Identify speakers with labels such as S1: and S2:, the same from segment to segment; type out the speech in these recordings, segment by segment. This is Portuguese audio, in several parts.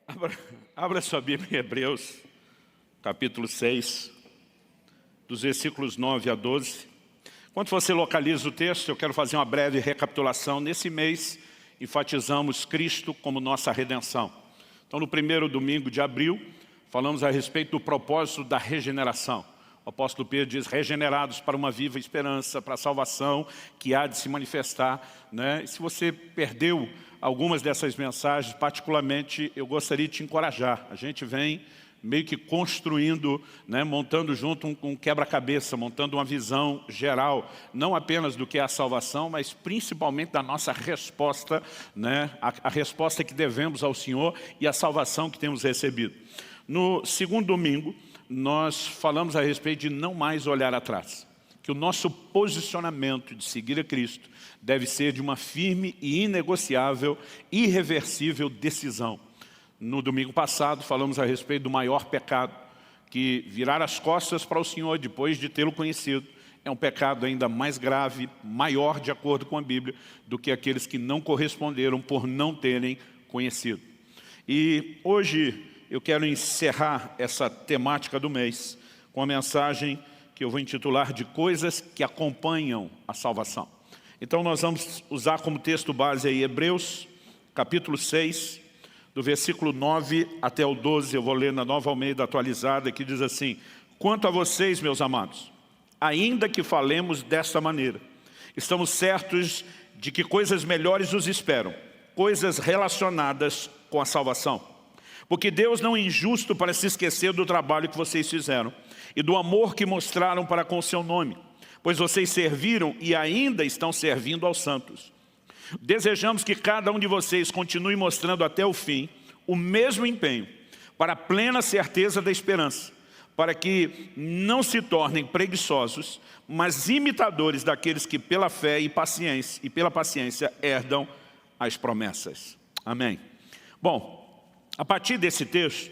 S1: Abra, abra sua Bíblia em Hebreus, capítulo 6, dos versículos 9 a 12. Enquanto você localiza o texto, eu quero fazer uma breve recapitulação. Nesse mês, enfatizamos Cristo como nossa redenção. Então, no primeiro domingo de abril, falamos a respeito do propósito da regeneração. O apóstolo Pedro diz, regenerados para uma viva esperança, para a salvação que há de se manifestar. E se você perdeu algumas dessas mensagens, particularmente, eu gostaria de te encorajar. A gente vem meio que construindo, montando junto um quebra-cabeça, montando uma visão geral, não apenas do que é a salvação, mas principalmente da nossa resposta, a resposta que devemos ao Senhor e a salvação que temos recebido. No segundo domingo, nós falamos a respeito de não mais olhar atrás, que o nosso posicionamento de seguir a Cristo deve ser de uma firme e inegociável, irreversível decisão. No domingo passado falamos a respeito do maior pecado, que virar as costas para o Senhor depois de tê-lo conhecido é um pecado ainda mais grave, maior de acordo com a Bíblia, do que aqueles que não corresponderam por não terem conhecido. E hoje eu quero encerrar essa temática do mês com a mensagem que eu vou intitular de coisas que acompanham a salvação. Então nós vamos usar como texto base aí Hebreus, capítulo 6, do versículo 9 até o 12, eu vou ler na Nova Almeida atualizada, que diz assim: quanto a vocês, meus amados, ainda que falemos desta maneira, estamos certos de que coisas melhores os esperam, coisas relacionadas com a salvação. Porque Deus não é injusto para se esquecer do trabalho que vocês fizeram e do amor que mostraram para com o seu nome, pois vocês serviram e ainda estão servindo aos santos. Desejamos que cada um de vocês continue mostrando até o fim o mesmo empenho para a plena certeza da esperança, para que não se tornem preguiçosos, mas imitadores daqueles que pela fé e pela paciência herdam as promessas. Amém. Bom, a partir desse texto,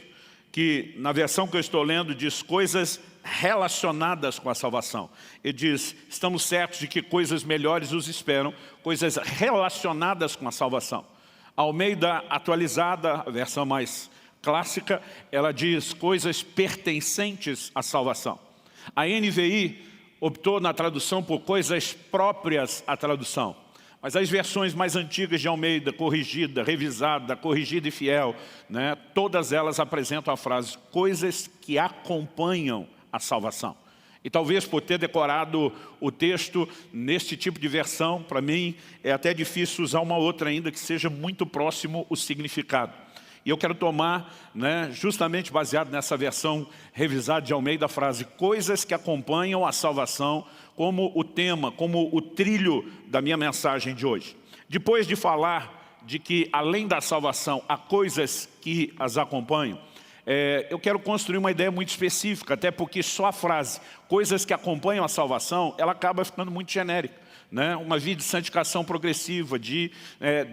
S1: que na versão que eu estou lendo diz coisas relacionadas com a salvação. Ele diz, estamos certos de que coisas melhores os esperam, coisas relacionadas com a salvação. A Almeida atualizada, a versão mais clássica, ela diz coisas pertencentes à salvação. A NVI optou na tradução por coisas próprias à tradução. Mas as versões mais antigas de Almeida, corrigida, revisada, corrigida e fiel, todas elas apresentam a frase, coisas que acompanham a salvação. E talvez por ter decorado o texto neste tipo de versão, para mim é até difícil usar uma outra ainda que seja muito próximo o significado. E eu quero tomar, justamente baseado nessa versão revisada de Almeida, a frase, coisas que acompanham a salvação, como o tema, como o trilho da minha mensagem de hoje. Depois de falar de que, além da salvação, há coisas que as acompanham, eu quero construir uma ideia muito específica, até porque só a frase, coisas que acompanham a salvação, ela acaba ficando muito genérica. Uma vida de santificação progressiva, de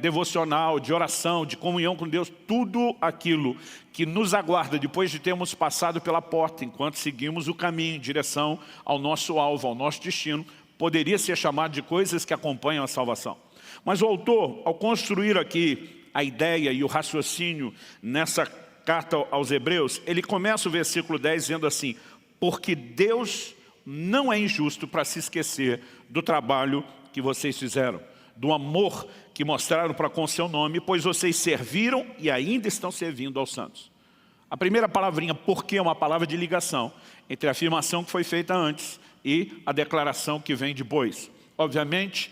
S1: devocional, de oração, de comunhão com Deus, tudo aquilo que nos aguarda depois de termos passado pela porta, enquanto seguimos o caminho em direção ao nosso alvo, ao nosso destino, poderia ser chamado de coisas que acompanham a salvação. Mas o autor, ao construir aqui a ideia e o raciocínio nessa carta aos Hebreus, ele começa o versículo 10 dizendo assim, porque Deus não é injusto para se esquecer do trabalho que vocês fizeram, do amor que mostraram para com seu nome, pois vocês serviram e ainda estão servindo aos santos. A primeira palavrinha, porque, é uma palavra de ligação entre a afirmação que foi feita antes e a declaração que vem depois. Obviamente,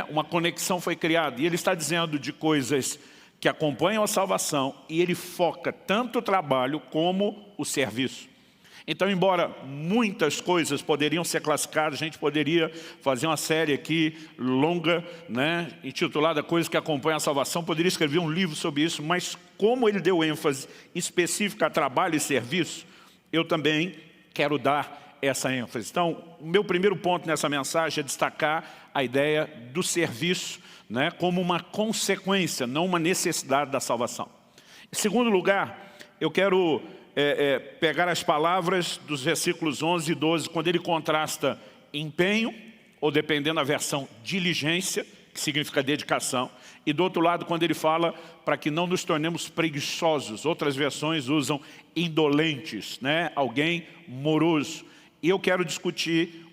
S1: uma conexão foi criada e ele está dizendo de coisas que acompanham a salvação e ele foca tanto o trabalho como o serviço. Então, embora muitas coisas poderiam ser classificadas, a gente poderia fazer uma série aqui longa, intitulada Coisas que Acompanham a Salvação, poderia escrever um livro sobre isso, mas como ele deu ênfase específica a trabalho e serviço, eu também quero dar essa ênfase. Então, o meu primeiro ponto nessa mensagem é destacar a ideia do serviço, como uma consequência, não uma necessidade da salvação. Em segundo lugar, eu quero pegar as palavras dos versículos 11 e 12, quando ele contrasta empenho, ou dependendo da versão, diligência, que significa dedicação. E do outro lado, quando ele fala para que não nos tornemos preguiçosos. Outras versões usam indolentes, né? Alguém moroso. E eu quero discutir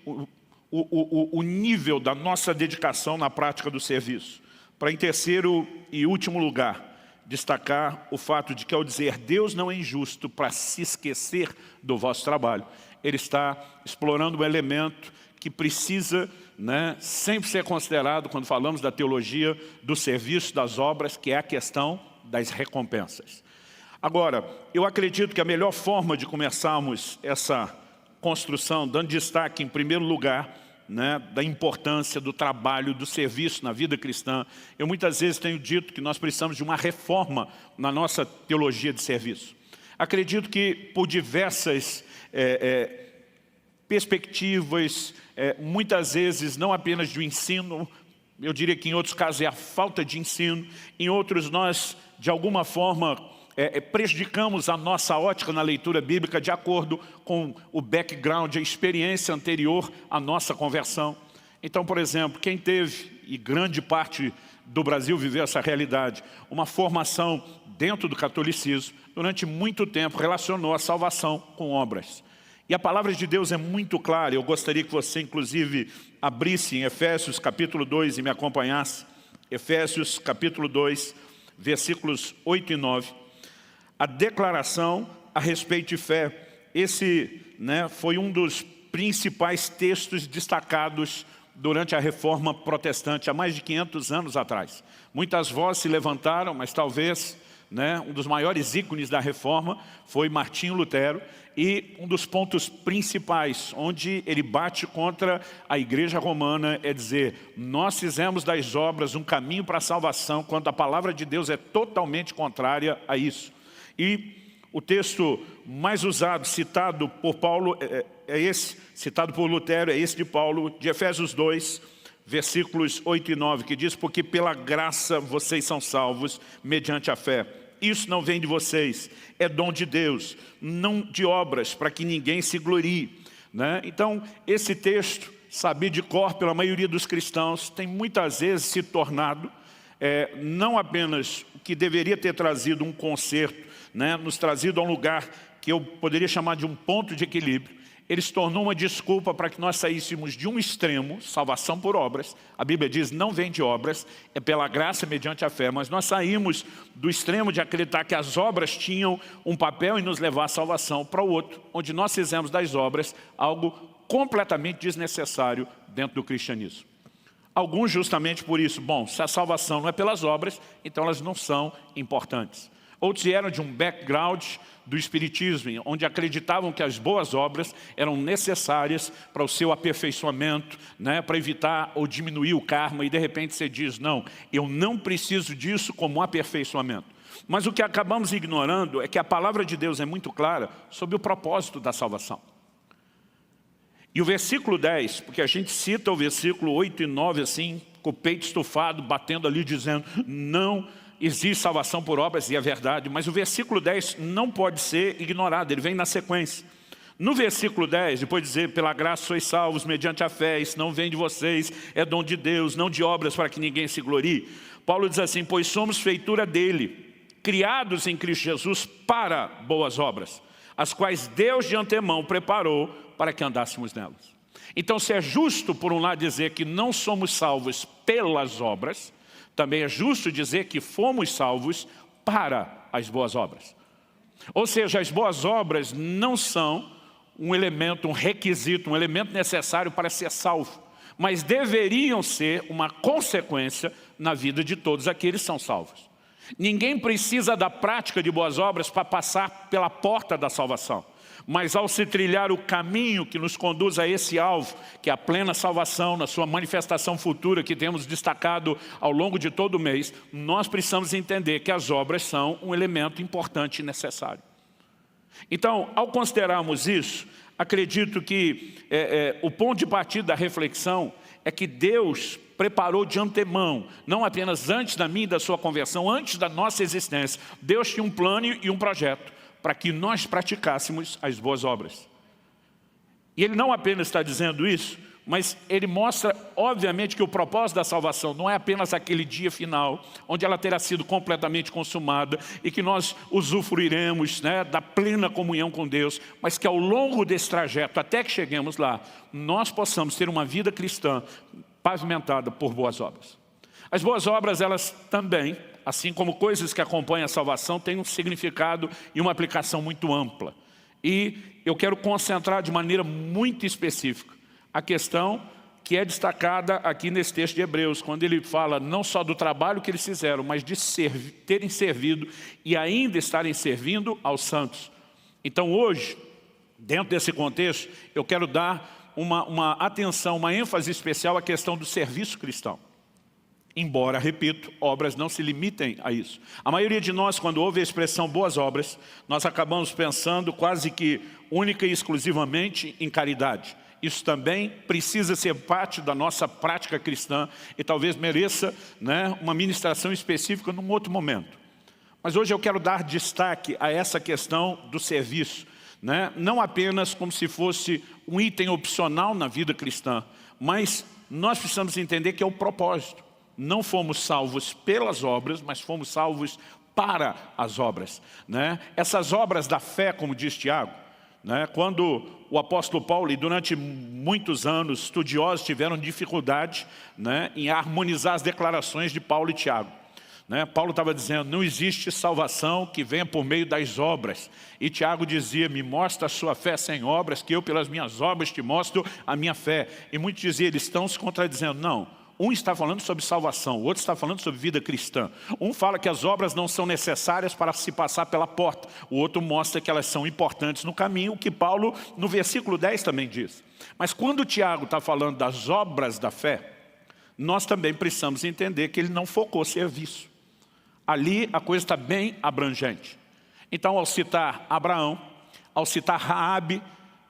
S1: o nível da nossa dedicação na prática do serviço. Para, em terceiro e último lugar, destacar o fato de que, ao dizer Deus não é injusto para se esquecer do vosso trabalho, ele está explorando um elemento que precisa, né, sempre ser considerado quando falamos da teologia do serviço, das obras, que é a questão das recompensas. Agora, eu acredito que a melhor forma de começarmos essa construção, dando destaque, em primeiro lugar, né, da importância do trabalho, do serviço na vida cristã. Eu muitas vezes tenho dito que nós precisamos de uma reforma na nossa teologia de serviço. Acredito que por diversas perspectivas, muitas vezes não apenas de um ensino, eu diria que em outros casos é a falta de ensino, em outros nós, de alguma forma, prejudicamos a nossa ótica na leitura bíblica de acordo com o background, a experiência anterior à nossa conversão. Então, por exemplo, quem teve, e grande parte do Brasil viveu essa realidade, uma formação dentro do catolicismo, durante muito tempo relacionou a salvação com obras. E a palavra de Deus é muito clara. Eu gostaria que você, inclusive, abrisse em Efésios capítulo 2 e me acompanhasse. Efésios capítulo 2, versículos 8 e 9. A declaração a respeito de fé. Esse, né, foi um dos principais textos destacados durante a Reforma Protestante, há mais de 500 anos atrás. Muitas vozes se levantaram, mas talvez, né, um dos maiores ícones da Reforma foi Martinho Lutero, e um dos pontos principais onde ele bate contra a Igreja Romana é dizer: nós fizemos das obras um caminho para a salvação, quando a palavra de Deus é totalmente contrária a isso. E o texto mais usado, citado por Paulo, é esse, citado por Lutero, é esse de Paulo, de Efésios 2, versículos 8 e 9, que diz: porque pela graça vocês são salvos mediante a fé. Isso não vem de vocês, é dom de Deus, não de obras, para que ninguém se glorie, né? Então, esse texto, sabido de cor pela maioria dos cristãos, tem muitas vezes se tornado, não apenas o que deveria ter trazido um conserto, né, nos trazido a um lugar que eu poderia chamar de um ponto de equilíbrio. Ele se tornou uma desculpa para que nós saíssemos de um extremo, salvação por obras. A Bíblia diz, não vem de obras, é pela graça mediante a fé. Mas nós saímos do extremo de acreditar que as obras tinham um papel em nos levar à salvação, para o outro, onde nós fizemos das obras algo completamente desnecessário dentro do cristianismo. Alguns justamente por isso, bom, se a salvação não é pelas obras, então elas não são importantes. Outros vieram de um background do espiritismo, onde acreditavam que as boas obras eram necessárias para o seu aperfeiçoamento, né, para evitar ou diminuir o karma, e de repente você diz, não, eu não preciso disso como aperfeiçoamento. Mas o que acabamos ignorando é que a palavra de Deus é muito clara sobre o propósito da salvação. E o versículo 10, porque a gente cita o versículo 8 e 9 assim, com o peito estufado, batendo ali, dizendo, não existe salvação por obras, e é verdade, mas o versículo 10 não pode ser ignorado, ele vem na sequência. No versículo 10, depois de dizer, pela graça sois salvos mediante a fé, isso não vem de vocês, é dom de Deus, não de obras para que ninguém se glorie. Paulo diz assim, pois somos feitura dele, criados em Cristo Jesus para boas obras, as quais Deus de antemão preparou para que andássemos nelas. Então, se é justo, por um lado, dizer que não somos salvos pelas obras, também é justo dizer que fomos salvos para as boas obras. Ou seja, as boas obras não são um elemento, um requisito, um elemento necessário para ser salvo, mas deveriam ser uma consequência na vida de todos aqueles que são salvos. Ninguém precisa da prática de boas obras para passar pela porta da salvação. Mas ao se trilhar o caminho que nos conduz a esse alvo, que é a plena salvação, na sua manifestação futura, que temos destacado ao longo de todo o mês, nós precisamos entender que as obras são um elemento importante e necessário. Então, ao considerarmos isso, acredito que o ponto de partida da reflexão é que Deus preparou de antemão, não apenas antes da minha e da sua conversão, antes da nossa existência. Deus tinha um plano e um projeto para que nós praticássemos as boas obras. E Ele não apenas está dizendo isso, Mas ele mostra, obviamente, que o propósito da salvação não é apenas aquele dia final, onde ela terá sido completamente consumada e que nós usufruiremos, né, da plena comunhão com Deus, mas que ao longo desse trajeto, até que cheguemos lá, nós possamos ter uma vida cristã pavimentada por boas obras. As boas obras, elas também, assim como coisas que acompanham a salvação, têm um significado e uma aplicação muito ampla. E eu quero concentrar de maneira muito específica a questão que é destacada aqui nesse texto de Hebreus, quando ele fala não só do trabalho que eles fizeram, mas de terem servido e ainda estarem servindo aos santos. Então hoje, dentro desse contexto, eu quero dar uma atenção, uma ênfase especial à questão do serviço cristão. Embora, repito, obras não se limitem a isso. A maioria de nós, quando ouve a expressão boas obras, nós acabamos pensando quase que única e exclusivamente em caridade. Isso também precisa ser parte da nossa prática cristã e talvez mereça, né, uma ministração específica num outro momento. Mas hoje eu quero dar destaque a essa questão do serviço, né? Não apenas como se fosse um item opcional na vida cristã, mas nós precisamos entender que é o propósito. Não fomos salvos pelas obras, mas fomos salvos para as obras, né? Essas obras da fé, como diz Tiago, né? Quando o apóstolo Paulo, e durante muitos anos, estudiosos tiveram dificuldade, né, em harmonizar as declarações de Paulo e Tiago. Né? Paulo estava dizendo, não existe salvação que venha por meio das obras. E Tiago dizia, me mostra a sua fé sem obras, que eu pelas minhas obras te mostro a minha fé. E muitos diziam, eles estão se contradizendo. Não. Um está falando sobre salvação, o outro está falando sobre vida cristã. Um fala que as obras não são necessárias para se passar pela porta. O outro mostra que elas são importantes no caminho, o que Paulo, no versículo 10, também diz. Mas quando Tiago está falando das obras da fé, nós também precisamos entender que ele não focou serviço. Ali a coisa está bem abrangente. Então, ao citar Abraão, ao citar Raabe,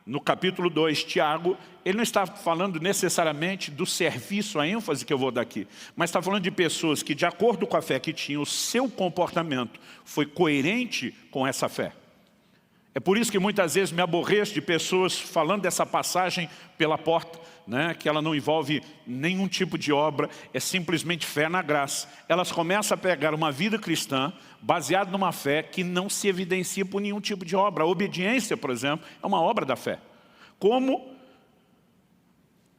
S1: no capítulo 2, Tiago, ele não está falando necessariamente do serviço, a ênfase que eu vou dar aqui, mas está falando de pessoas que, de acordo com a fé que tinham, o seu comportamento foi coerente com essa fé. É por isso que muitas vezes me aborreço de pessoas falando dessa passagem pela porta, né, que ela não envolve nenhum tipo de obra, é simplesmente fé na graça. Elas começam a pegar uma vida cristã baseada numa fé que não se evidencia por nenhum tipo de obra. A obediência, por exemplo, é uma obra da fé. Como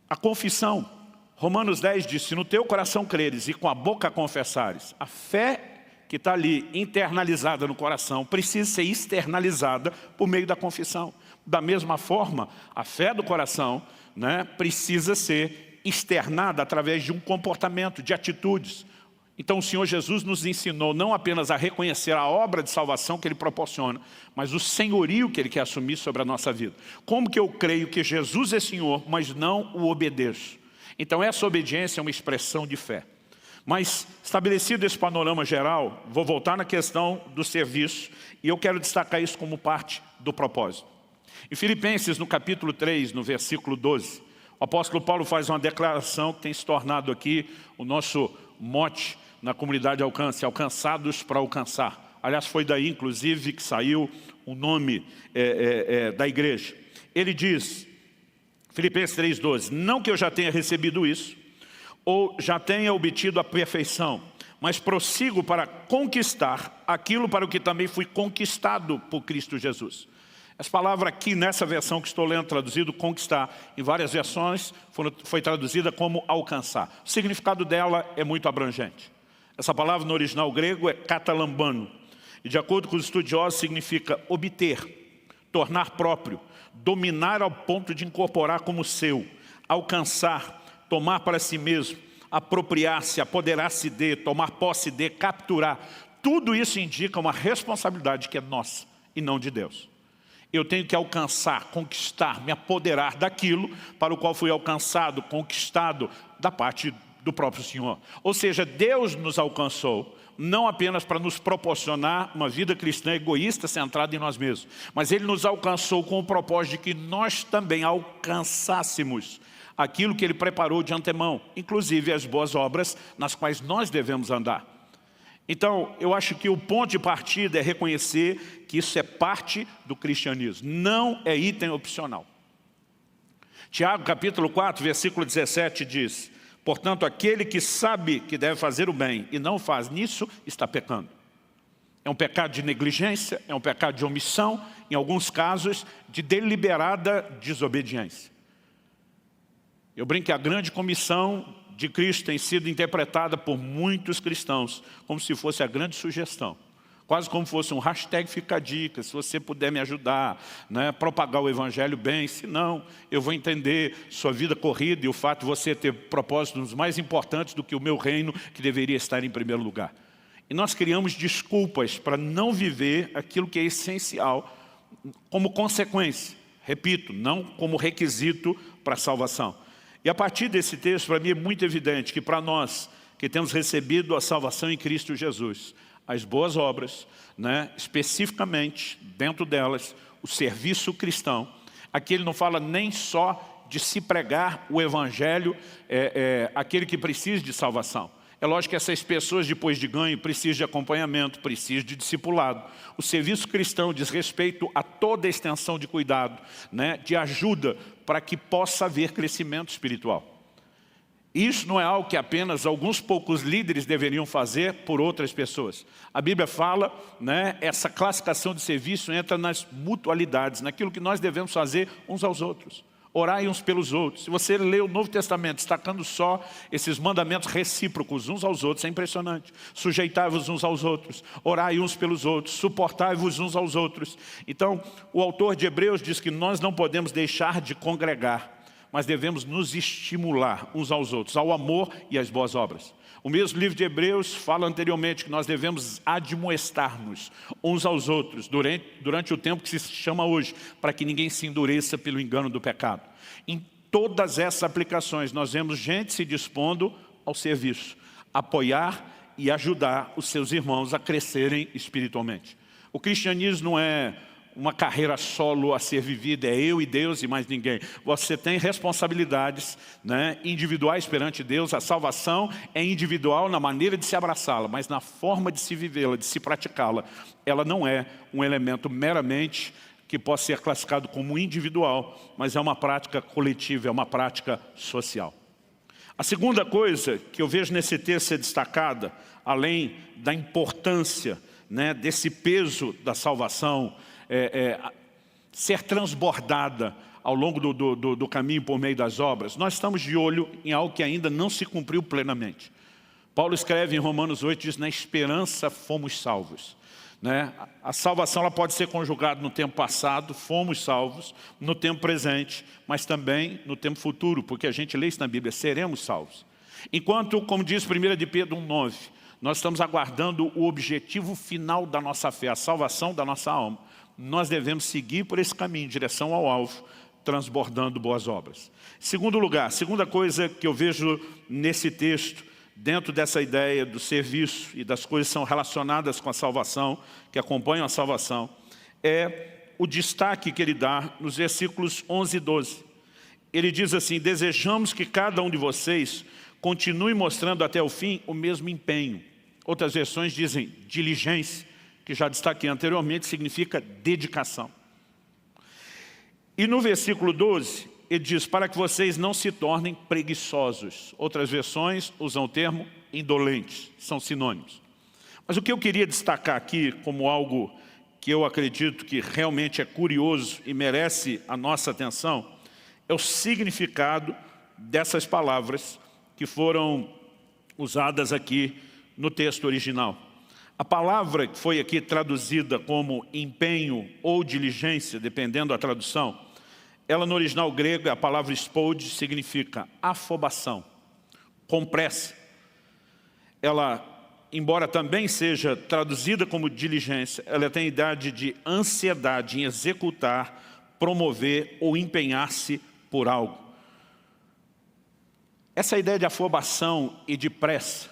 S1: a confissão. Romanos 10 diz, se no teu coração creres e com a boca confessares, a fé que está ali internalizada no coração precisa ser externalizada por meio da confissão. Da mesma forma, a fé do coração, né, precisa ser externada através de um comportamento, de atitudes. Então o Senhor Jesus nos ensinou não apenas a reconhecer a obra de salvação que Ele proporciona, mas o senhorio que Ele quer assumir sobre a nossa vida. Como que eu creio que Jesus é Senhor, mas não o obedeço? Então essa obediência é uma expressão de fé. Mas, estabelecido esse panorama geral, vou voltar na questão do serviço e eu quero destacar isso como parte do propósito. Em Filipenses, no capítulo 3, no versículo 12, o apóstolo Paulo faz uma declaração que tem se tornado aqui o nosso mote na comunidade Alcance, alcançados para alcançar. Aliás, foi daí, inclusive, que saiu o nome da igreja. Ele diz, Filipenses 3,12, não que eu já tenha recebido isso, ou já tenha obtido a perfeição, mas prossigo para conquistar aquilo para o que também fui conquistado por Cristo Jesus. Essa palavra aqui, nessa versão que estou lendo, traduzido conquistar, em várias versões, foi traduzida como alcançar. O significado dela é muito abrangente. Essa palavra no original grego é katalambano, e de acordo com os estudiosos significa obter, tornar próprio, dominar ao ponto de incorporar como seu, alcançar, tomar para si mesmo, apropriar-se, apoderar-se de, tomar posse de, capturar. Tudo isso indica uma responsabilidade que é nossa e não de Deus. Eu tenho que alcançar, conquistar, me apoderar daquilo para o qual fui alcançado, conquistado da parte do próprio Senhor. Ou seja, Deus nos alcançou, não apenas para nos proporcionar uma vida cristã egoísta centrada em nós mesmos, mas Ele nos alcançou com o propósito de que nós também alcançássemos aquilo que Ele preparou de antemão, inclusive as boas obras nas quais nós devemos andar. Então, eu acho que o ponto de partida é reconhecer que isso é parte do cristianismo, não é item opcional. Tiago, capítulo 4, versículo 17 diz: portanto, aquele que sabe que deve fazer o bem e não faz, nisso está pecando. É um pecado de negligência, é um pecado de omissão, em alguns casos, de deliberada desobediência. Eu brinco que a grande comissão de Cristo tem sido interpretada por muitos cristãos como se fosse a grande sugestão. Quase como fosse um hashtag fica a dica, se você puder me ajudar, né, propagar o evangelho bem, se não, eu vou entender sua vida corrida e o fato de você ter propósitos mais importantes do que o meu reino, que deveria estar em primeiro lugar. E nós criamos desculpas para não viver aquilo que é essencial como consequência. Repito, não como requisito para a salvação. E a partir desse texto, para mim é muito evidente que para nós que temos recebido a salvação em Cristo Jesus, as boas obras, né, especificamente dentro delas, o serviço cristão. Aqui ele não fala nem só de se pregar o evangelho, aquele que precisa de salvação. É lógico que essas pessoas, depois de ganho, precisam de acompanhamento, precisam de discipulado. O serviço cristão diz respeito a toda a extensão de cuidado, né, de ajuda para que possa haver crescimento espiritual. Isso não é algo que apenas alguns poucos líderes deveriam fazer por outras pessoas. A Bíblia fala, né, essa classificação de serviço entra nas mutualidades, naquilo que nós devemos fazer uns aos outros. Orai uns pelos outros. Se você lê o Novo Testamento destacando só esses mandamentos recíprocos uns aos outros, é impressionante. Sujeitai-vos uns aos outros, orai uns pelos outros, suportai-vos uns aos outros. Então, o autor de Hebreus diz que nós não podemos deixar de congregar, mas devemos nos estimular uns aos outros, ao amor e às boas obras. O mesmo livro de Hebreus fala anteriormente que nós devemos admoestar-nos uns aos outros durante o tempo que se chama hoje, para que ninguém se endureça pelo engano do pecado. Em todas essas aplicações, nós vemos gente se dispondo ao serviço, apoiar e ajudar os seus irmãos a crescerem espiritualmente. O cristianismo não é uma carreira solo a ser vivida, é eu e Deus e mais ninguém. Você tem responsabilidades, né, individuais perante Deus. A salvação é individual na maneira de se abraçá-la, mas na forma de se vivê-la, de se praticá-la, ela não é um elemento meramente que possa ser classificado como individual, mas é uma prática coletiva, é uma prática social. A segunda coisa que eu vejo nesse texto ser destacada, além da importância, né, desse peso da salvação, ser transbordada ao longo do caminho por meio das obras, nós estamos de olho em algo que ainda não se cumpriu plenamente. Paulo escreve em Romanos 8, diz, na esperança fomos salvos. Né? A salvação ela pode ser conjugada no tempo passado, fomos salvos, no tempo presente, mas também no tempo futuro, porque a gente lê isso na Bíblia, seremos salvos. Enquanto, como diz 1 de Pedro 1,9, nós estamos aguardando o objetivo final da nossa fé, a salvação da nossa alma. Nós devemos seguir por esse caminho, em direção ao alvo, transbordando boas obras. Segundo lugar, segunda coisa que eu vejo nesse texto, dentro dessa ideia do serviço e das coisas que são relacionadas com a salvação, que acompanham a salvação, é o destaque que ele dá nos versículos 11 e 12. Ele diz assim, desejamos que cada um de vocês continue mostrando até o fim o mesmo empenho. Outras versões dizem diligência, que já destaquei anteriormente, significa dedicação. E no versículo 12, ele diz, para que vocês não se tornem preguiçosos. Outras versões usam o termo indolentes, são sinônimos. Mas o que eu queria destacar aqui como algo que eu acredito que realmente é curioso e merece a nossa atenção, é o significado dessas palavras que foram usadas aqui no texto original. A palavra que foi aqui traduzida como empenho ou diligência, dependendo da tradução, ela no original grego, a palavra spode, significa afobação, com pressa. Ela, embora também seja traduzida como diligência, ela tem a idade de ansiedade em executar, promover ou empenhar-se por algo. Essa ideia de afobação e de pressa,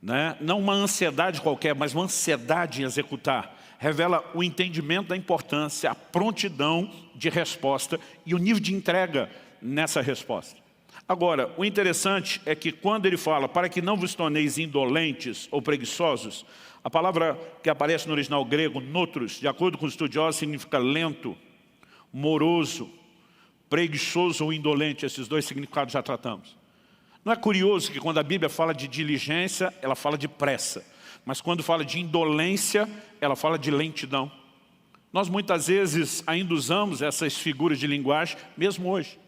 S1: né? Não uma ansiedade qualquer, mas uma ansiedade em executar, revela o entendimento da importância, a prontidão de resposta e o nível de entrega nessa resposta. Agora, o interessante é que quando ele fala para que não vos torneis indolentes ou preguiçosos, a palavra que aparece no original grego, notros, de acordo com os estudiosos, significa lento, moroso, preguiçoso ou indolente, esses dois significados já tratamos. Não é curioso que quando a Bíblia fala de diligência, ela fala de pressa. Mas quando fala de indolência, ela fala de lentidão. Nós muitas vezes ainda usamos essas figuras de linguagem, mesmo hoje.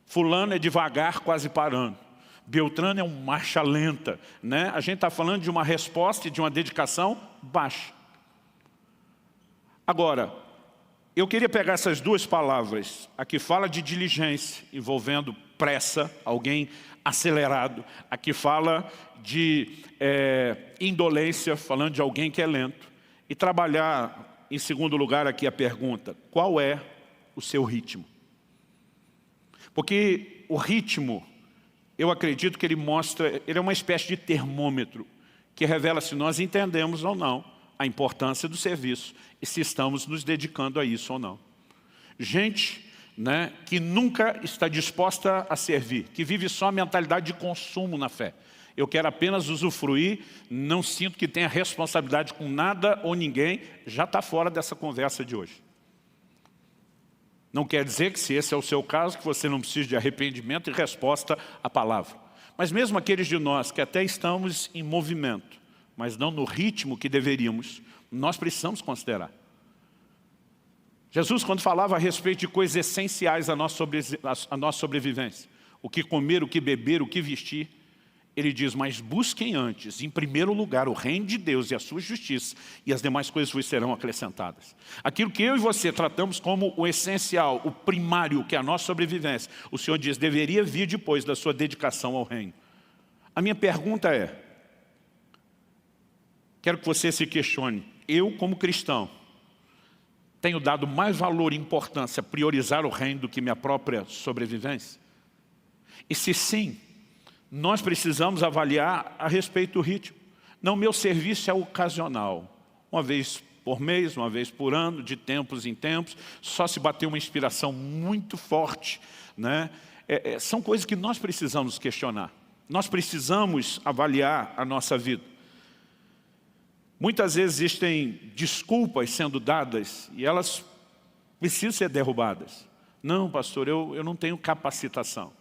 S1: Fulano é devagar, quase parando. Beltrano é um marcha lenta, né? A gente está falando de uma resposta e de uma dedicação baixa. Agora, eu queria pegar essas duas palavras. Aqui fala de diligência, envolvendo pressa, alguém acelerado. Aqui fala de indolência, falando de alguém que é lento. E trabalhar, em segundo lugar, aqui a pergunta: qual é o seu ritmo? Porque o ritmo, eu acredito que ele mostra, ele é uma espécie de termômetro que revela se nós entendemos ou não a importância do serviço e se estamos nos dedicando a isso ou não. Gente, né, que nunca está disposta a servir, que vive só a mentalidade de consumo na fé. Eu quero apenas usufruir, não sinto que tenha responsabilidade com nada ou ninguém, já está fora dessa conversa de hoje. Não quer dizer que, se esse é o seu caso, que você não precisa de arrependimento e resposta à palavra. Mas mesmo aqueles de nós que até estamos em movimento, mas não no ritmo que deveríamos, nós precisamos considerar. Jesus, quando falava a respeito de coisas essenciais à nossa sobrevivência, o que comer, o que beber, o que vestir, ele diz: mas busquem antes, em primeiro lugar, o reino de Deus e a sua justiça, e as demais coisas vos serão acrescentadas. Aquilo que eu e você tratamos como o essencial, o primário, que é a nossa sobrevivência, o Senhor diz, deveria vir depois da sua dedicação ao reino. A minha pergunta é, quero que você se questione, eu como cristão, tenho dado mais valor e importância a priorizar o reino do que minha própria sobrevivência? E se sim, nós precisamos avaliar a respeito do ritmo. Não, meu serviço é ocasional. Uma vez por mês, uma vez por ano, de tempos em tempos, só se bater uma inspiração muito forte, né? São coisas que nós precisamos questionar. Nós precisamos avaliar a nossa vida. Muitas vezes existem desculpas sendo dadas e elas precisam ser derrubadas. Não, pastor, eu não tenho capacitação.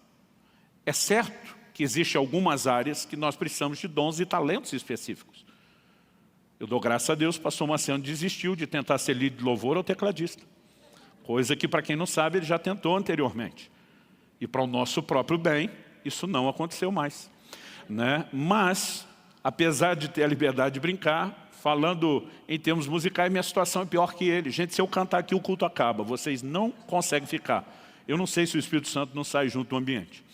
S1: É certo que existem algumas áreas que nós precisamos de dons e talentos específicos. Eu dou graças a Deus, o pastor Marciano desistiu de tentar ser líder de louvor ou tecladista. Coisa que, para quem não sabe, ele já tentou anteriormente. E para o nosso próprio bem, isso não aconteceu mais, né? Mas, apesar de ter a liberdade de brincar, falando em termos musicais, minha situação é pior que ele. Gente, se eu cantar aqui, o culto acaba. Vocês não conseguem ficar. Eu não sei se o Espírito Santo não sai junto do ambiente.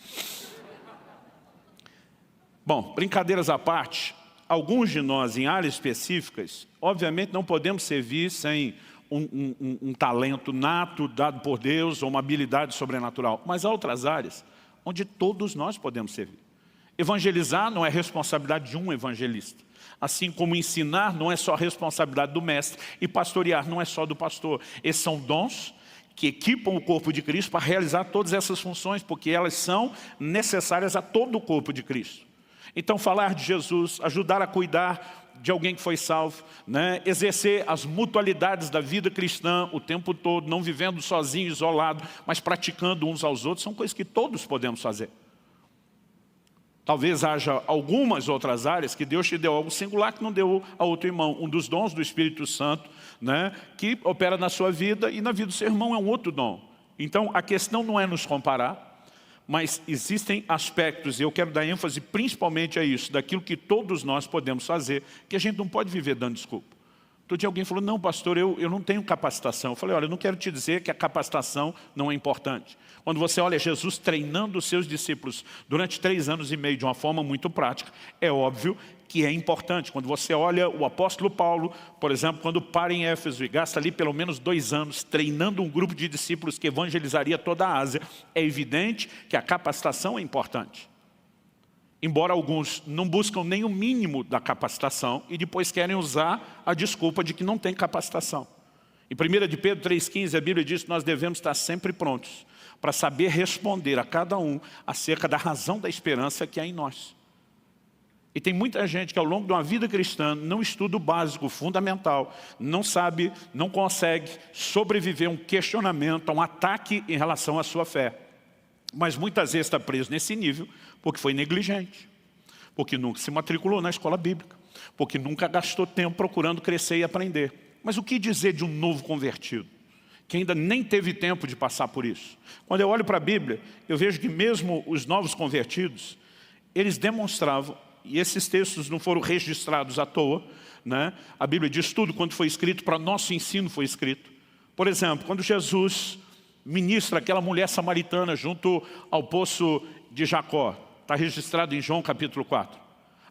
S1: Bom, brincadeiras à parte, alguns de nós em áreas específicas, obviamente não podemos servir sem um talento nato dado por Deus ou uma habilidade sobrenatural, mas há outras áreas onde todos nós podemos servir. Evangelizar não é responsabilidade de um evangelista, assim como ensinar não é só responsabilidade do mestre e pastorear não é só do pastor. Esses são dons que equipam o corpo de Cristo para realizar todas essas funções, porque elas são necessárias a todo o corpo de Cristo. Então, falar de Jesus, ajudar a cuidar de alguém que foi salvo, né? Exercer as mutualidades da vida cristã o tempo todo, não vivendo sozinho, isolado, mas praticando uns aos outros, são coisas que todos podemos fazer. Talvez haja algumas outras áreas que Deus te deu algo singular que não deu a outro irmão. Um dos dons do Espírito Santo, né, que opera na sua vida e na vida do seu irmão é um outro dom. Então, a questão não é nos comparar, mas existem aspectos, e eu quero dar ênfase principalmente a isso, daquilo que todos nós podemos fazer, que a gente não pode viver dando desculpa. Outro dia alguém falou, não pastor, eu não tenho capacitação. Eu falei, olha, eu não quero te dizer que a capacitação não é importante. Quando você olha Jesus treinando os seus discípulos durante 3 anos e meio de uma forma muito prática, é óbvio que é importante. Quando você olha o apóstolo Paulo, por exemplo, quando para em Éfeso e gasta ali pelo menos 2 anos treinando um grupo de discípulos que evangelizaria toda a Ásia, é evidente que a capacitação é importante. Embora alguns não buscam nem o mínimo da capacitação e depois querem usar a desculpa de que não tem capacitação. Em 1 de Pedro 3,15, a Bíblia diz que nós devemos estar sempre prontos para saber responder a cada um acerca da razão da esperança que há em nós. E tem muita gente que ao longo de uma vida cristã não estuda o básico, o fundamental, não sabe, não consegue sobreviver a um questionamento, a um ataque em relação à sua fé. Mas muitas vezes está preso nesse nível porque foi negligente, porque nunca se matriculou na escola bíblica, porque nunca gastou tempo procurando crescer e aprender. Mas o que dizer de um novo convertido, que ainda nem teve tempo de passar por isso? Quando eu olho para a Bíblia, eu vejo que mesmo os novos convertidos, eles demonstravam, e esses textos não foram registrados à toa, né? A Bíblia diz tudo quando foi escrito, para nosso ensino foi escrito. Por exemplo, quando Jesus ministra aquela mulher samaritana junto ao poço de Jacó, está registrado em João capítulo 4.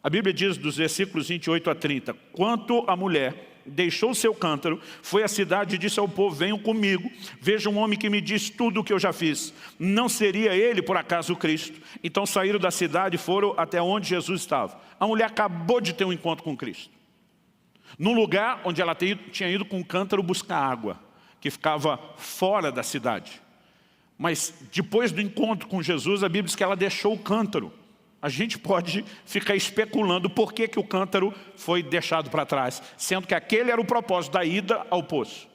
S1: A Bíblia diz dos versículos 28 a 30, quanto a mulher deixou seu cântaro, foi à cidade e disse ao povo, venham comigo, veja um homem que me diz tudo o que eu já fiz. Não seria ele, por acaso, o Cristo? Então saíram da cidade e foram até onde Jesus estava. A mulher acabou de ter um encontro com Cristo, num lugar onde ela tinha ido com um cântaro buscar água, que ficava fora da cidade. Mas depois do encontro com Jesus, a Bíblia diz que ela deixou o cântaro. A gente pode ficar especulando por que o cântaro foi deixado para trás, sendo que aquele era o propósito da ida ao poço.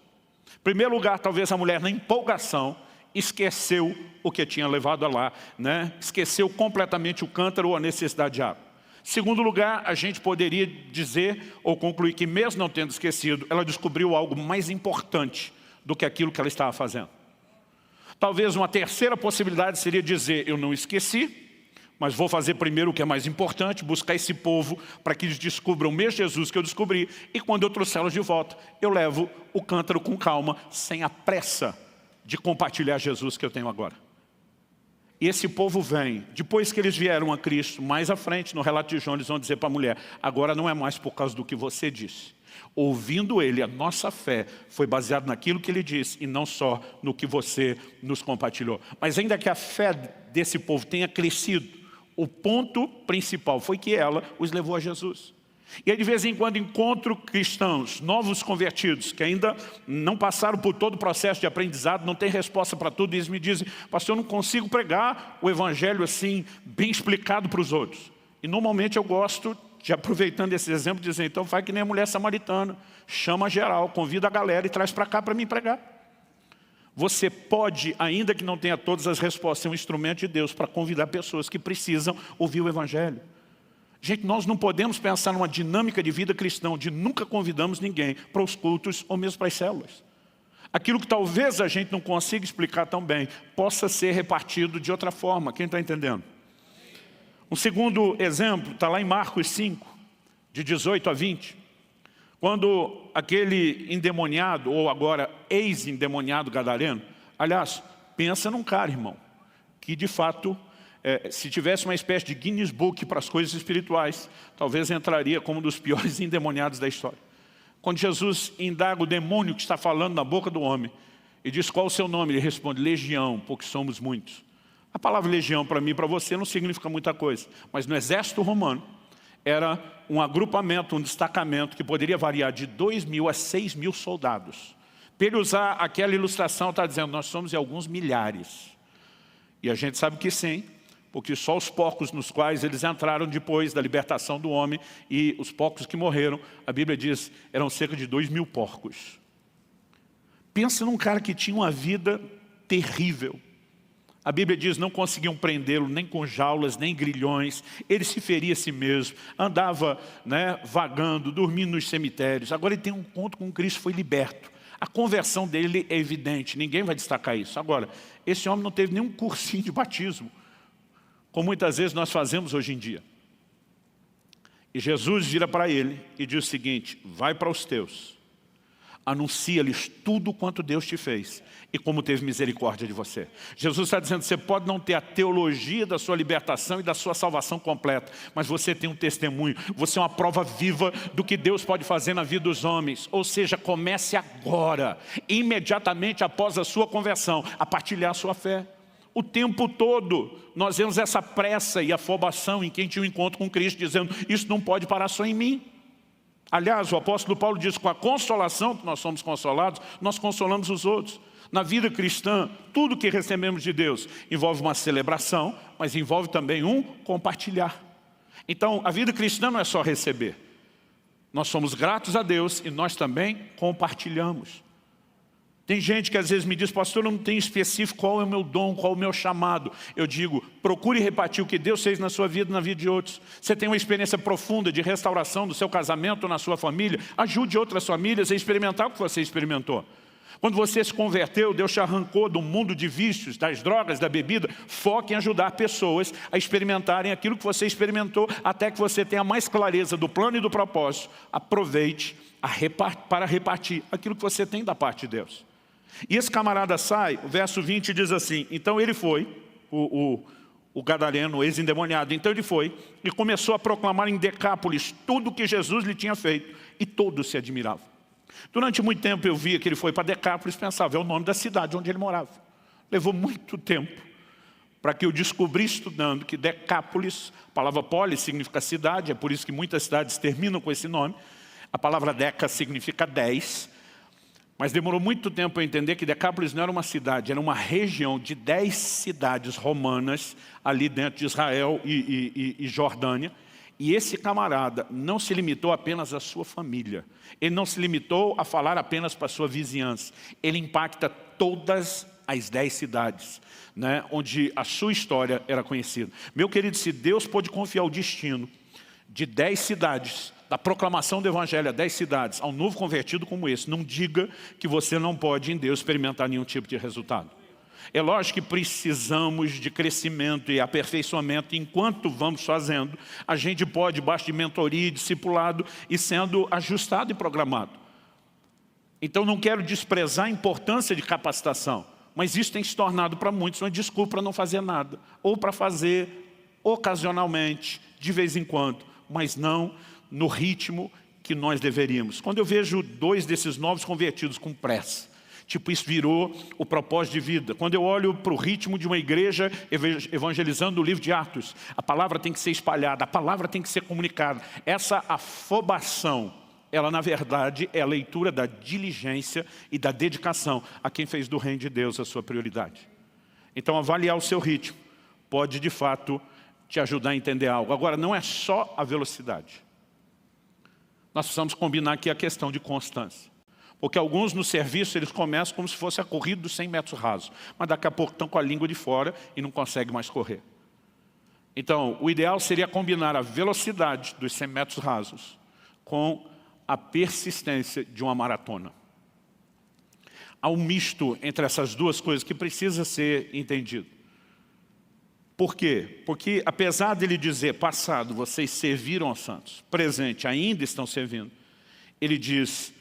S1: Em primeiro lugar, talvez a mulher, na empolgação, esqueceu o que tinha levado lá, né? Esqueceu completamente o cântaro ou a necessidade de água. Em segundo lugar, a gente poderia dizer ou concluir que mesmo não tendo esquecido, ela descobriu algo mais importante do que aquilo que ela estava fazendo. Talvez uma terceira possibilidade seria dizer, eu não esqueci, mas vou fazer primeiro o que é mais importante, buscar esse povo para que eles descubram o mesmo Jesus que eu descobri. E quando eu trouxer-los de volta, eu levo o cântaro com calma, sem a pressa de compartilhar Jesus que eu tenho agora. E esse povo vem, depois que eles vieram a Cristo, mais à frente, no relato de João, eles vão dizer para a mulher, agora não é mais por causa do que você disse. Ouvindo ele, a nossa fé foi baseada naquilo que ele disse e não só no que você nos compartilhou. Mas ainda que a fé desse povo tenha crescido, o ponto principal foi que ela os levou a Jesus. E aí de vez em quando encontro cristãos, novos convertidos, que ainda não passaram por todo o processo de aprendizado, não tem resposta para tudo, e eles me dizem, pastor, eu não consigo pregar o evangelho assim, bem explicado para os outros. E normalmente eu gosto de, aproveitando esse exemplo, dizer, então faz que nem a mulher samaritana, chama geral, convida a galera e traz para cá para mim pregar. Você pode, ainda que não tenha todas as respostas, ser um instrumento de Deus para convidar pessoas que precisam ouvir o evangelho. Gente, nós não podemos pensar numa dinâmica de vida cristã onde nunca convidamos ninguém para os cultos ou mesmo para as células. Aquilo que talvez a gente não consiga explicar tão bem, possa ser repartido de outra forma. Quem está entendendo? Um segundo exemplo está lá em Marcos 5, de 18 a 20. Quando aquele endemoniado, ou agora ex-endemoniado gadareno, aliás, pensa num cara, irmão, que de fato, se tivesse uma espécie de Guinness Book para as coisas espirituais, talvez entraria como um dos piores endemoniados da história. Quando Jesus indaga o demônio que está falando na boca do homem, e diz qual o seu nome, ele responde, legião, porque somos muitos. A palavra legião para mim e para você não significa muita coisa, mas no exército romano, era um agrupamento, um destacamento que poderia variar de 2.000 a 6.000 soldados. Para ele usar aquela ilustração, está dizendo, nós somos alguns milhares. E a gente sabe que sim, porque só os porcos nos quais eles entraram depois da libertação do homem e os porcos que morreram, a Bíblia diz, eram cerca de 2.000 porcos. Pensa num cara que tinha uma vida terrível. A Bíblia diz, não conseguiam prendê-lo nem com jaulas, nem grilhões. Ele se feria a si mesmo, andava, né, vagando, dormindo nos cemitérios. Agora ele tem um encontro com Cristo, foi liberto. A conversão dele é evidente, ninguém vai destacar isso. Agora, esse homem não teve nenhum cursinho de batismo, como muitas vezes nós fazemos hoje em dia. E Jesus vira para ele e diz o seguinte, vai para os teus, anuncia-lhes tudo quanto Deus te fez e como teve misericórdia de você. Jesus está dizendo, você pode não ter a teologia da sua libertação e da sua salvação completa, mas você tem um testemunho, você é uma prova viva do que Deus pode fazer na vida dos homens. Ou seja, comece agora, imediatamente após a sua conversão, a partilhar a sua fé. O tempo todo nós vemos essa pressa e afobação em quem tinha um encontro com Cristo, dizendo, isso não pode parar só em mim. Aliás, o apóstolo Paulo diz, com a consolação que nós somos consolados, nós consolamos os outros. Na vida cristã, tudo que recebemos de Deus envolve uma celebração, mas envolve também um compartilhar. Então, a vida cristã não é só receber. Nós somos gratos a Deus e nós também compartilhamos. Tem gente que às vezes me diz, pastor, eu não tenho específico qual é o meu dom, qual é o meu chamado. Eu digo, procure repartir o que Deus fez na sua vida e na vida de outros. Você tem uma experiência profunda de restauração do seu casamento, na sua família. Ajude outras famílias a experimentar o que você experimentou. Quando você se converteu, Deus te arrancou do mundo de vícios, das drogas, da bebida. Foque em ajudar pessoas a experimentarem aquilo que você experimentou, até que você tenha mais clareza do plano e do propósito. Aproveite para repartir aquilo que você tem da parte de Deus. E esse camarada sai, o verso 20 diz assim, então ele foi, o gadareno, o ex-endemoniado, então ele foi e começou a proclamar em Decápolis tudo o que Jesus lhe tinha feito, e todos se admiravam. Durante muito tempo eu via que ele foi para Decápolis e pensava, é o nome da cidade onde ele morava. Levou muito tempo para que eu descobri estudando que Decápolis, a palavra polis significa cidade, é por isso que muitas cidades terminam com esse nome. A palavra deca significa 10, mas demorou muito tempo para eu entender que Decápolis não era uma cidade, era uma região de 10 cidades romanas ali dentro de Israel e Jordânia. E esse camarada não se limitou apenas à sua família. Ele não se limitou a falar apenas para a sua vizinhança. Ele impacta todas as 10 cidades, né, onde a sua história era conhecida. Meu querido, se Deus pôde confiar o destino de 10 cidades, da proclamação do Evangelho a 10 cidades, a um novo convertido como esse, não diga que você não pode em Deus experimentar nenhum tipo de resultado. É lógico que precisamos de crescimento e aperfeiçoamento. Enquanto vamos fazendo, a gente pode, debaixo de mentoria e discipulado, ir sendo ajustado e programado. Então não quero desprezar a importância de capacitação, mas isso tem se tornado para muitos uma desculpa para não fazer nada, ou para fazer ocasionalmente, de vez em quando, mas não no ritmo que nós deveríamos. Quando eu vejo 2 desses novos convertidos com pressa, tipo, isso virou o propósito de vida. Quando eu olho para o ritmo de uma igreja evangelizando o livro de Atos, a palavra tem que ser espalhada, a palavra tem que ser comunicada. Essa afobação, ela na verdade é a leitura da diligência e da dedicação a quem fez do reino de Deus a sua prioridade. Então avaliar o seu ritmo pode de fato te ajudar a entender algo. Agora, não é só a velocidade. Nós precisamos combinar aqui a questão de constância. Porque alguns no serviço, eles começam como se fosse a corrida dos 100 metros rasos. Mas daqui a pouco estão com a língua de fora e não conseguem mais correr. Então, o ideal seria combinar a velocidade dos 100 metros rasos com a persistência de uma maratona. Há um misto entre essas duas coisas que precisa ser entendido. Por quê? Porque apesar dele dizer, passado, vocês serviram aos santos, presente, ainda estão servindo, ele diz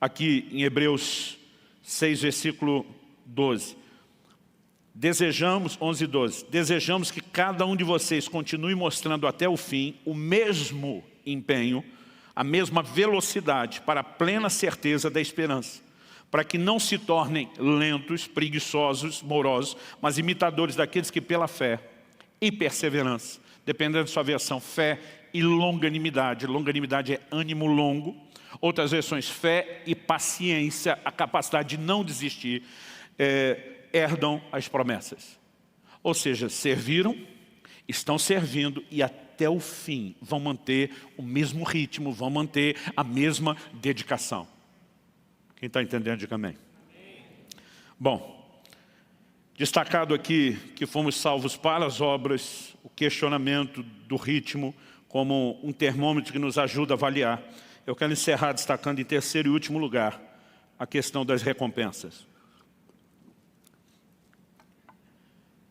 S1: aqui em Hebreus 6, versículo 12. Desejamos, 11 e 12, desejamos que cada um de vocês continue mostrando até o fim o mesmo empenho, a mesma velocidade para a plena certeza da esperança, para que não se tornem lentos, preguiçosos, morosos, mas imitadores daqueles que pela fé e perseverança, dependendo da sua versão, fé e longanimidade. Longanimidade é ânimo longo. Outras versões, fé e paciência, a capacidade de não desistir, herdam as promessas. Ou seja, serviram, estão servindo e até o fim vão manter o mesmo ritmo, vão manter a mesma dedicação. Quem está entendendo, diga amém. Bom, destacado aqui que fomos salvos para as obras, o questionamento do ritmo como um termômetro que nos ajuda a avaliar. Eu quero encerrar destacando em terceiro e último lugar a questão das recompensas.